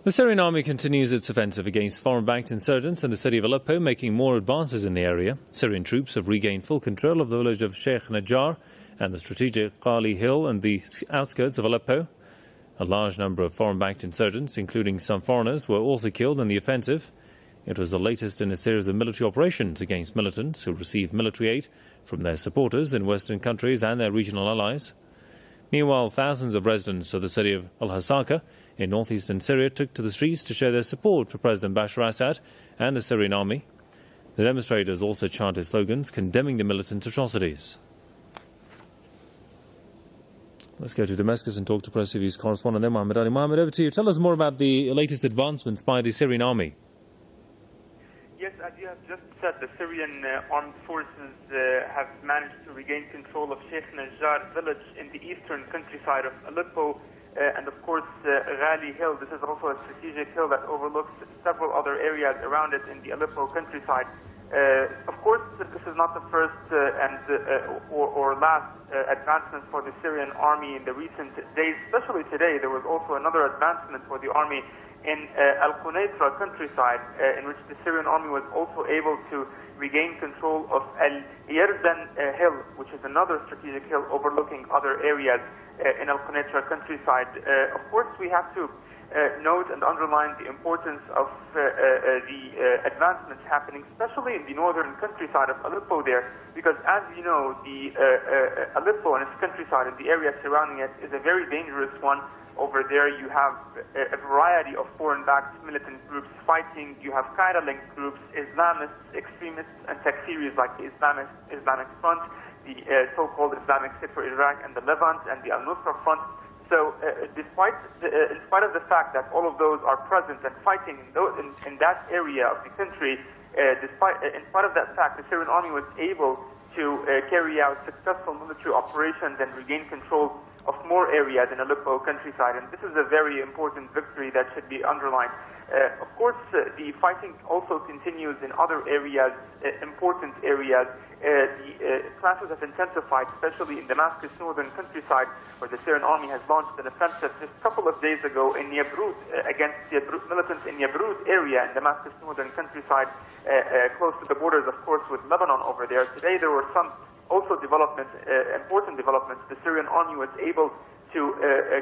The Syrian army continues its offensive against foreign-backed insurgents in the city of Aleppo, making more advances in the area. Syrian troops have regained full control of the village of Sheikh Najjar and the strategic Ghali Hill in the outskirts of Aleppo. A large number of foreign-backed insurgents, including some foreigners, were also killed in the offensive. It was the latest in a series of military operations against militants who received military aid from their supporters in Western countries and their regional allies. Meanwhile, thousands of residents of the city of Al-Hasaka in northeastern Syria took to the streets to show their support for President Bashar Assad and the Syrian army. The demonstrators also chanted slogans condemning the militant atrocities. Let's go to Damascus and talk to Press TV's correspondent there, Mohammed Ali. Mohammed, over to you. Tell us more about the latest advancements by the Syrian army. Yes, as you have just said, the Syrian armed forces have managed to regain control of Sheikh Najjar village in the eastern countryside of Aleppo, and of course Ghali Hill. This is also a strategic hill that overlooks several other areas around it in the Aleppo countryside. Of course, this is not the first or last advancement for the Syrian army in the recent days. Especially today, there was also another advancement for the army in Al-Quneitra countryside, in which the Syrian army was also able to regain control of Al-Yerzan hill, which is another strategic hill overlooking other areas in Al-Quneitra countryside. Of course, we have to note and underline the importance of the advancements happening, especially in the northern countryside of Aleppo there, because as you know, the Aleppo and its countryside and the area surrounding it is a very dangerous one. Over there you have a variety of foreign-backed militant groups fighting. You have Qaeda-linked groups, Islamists, extremists, and Takfiris like the Islamic Front, the so-called Islamic State for Iraq and the Levant, and the Al-Nusra Front. So in spite of the fact that all of those are present and fighting in that area of the country, in spite of that fact, the Syrian army was able to carry out successful military operations and regain control of more areas in Aleppo countryside, and this is a very important victory that should be underlined. Of course, the fighting also continues in other areas, important areas. The clashes have intensified, especially in Damascus northern countryside, where the Syrian army has launched an offensive just a couple of days ago in Yabrut, against the militants in Yabrut area in Damascus northern countryside, close to the borders, of course, with Lebanon over there. Today there were some also developments, important developments. The Syrian army was able to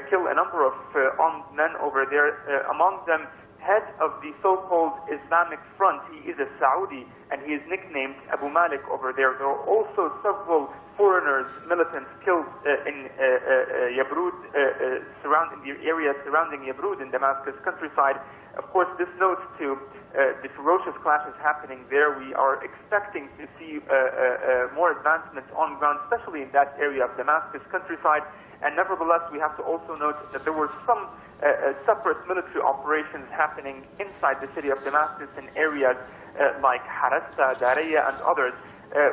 kill a number of armed men over there, among them head of the so-called Islamic Front. He is a Saudi, and he is nicknamed Abu Malik over there. There are also several foreigners, militants, killed in Yabrut, surrounding the area surrounding Yabrut in Damascus countryside. Of course, this notes to the ferocious clashes happening there. We are expecting to see more advancements on ground, especially in that area of Damascus countryside. And nevertheless, we have to also note that there were some separate military operations happening inside the city of Damascus in areas like Harasta, Daraya, and others.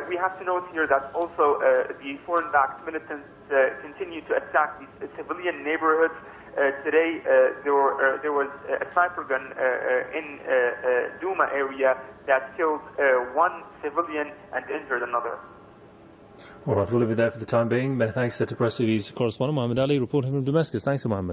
We have to note here that also the foreign-backed militants continue to attack these civilian neighborhoods. Today, there was a sniper gun in Douma area that killed one civilian and injured another. All right, we'll leave it there for the time being. Many thanks to Press TV's correspondent Mohammed Ali reporting from Damascus. Thanks, Mohammed.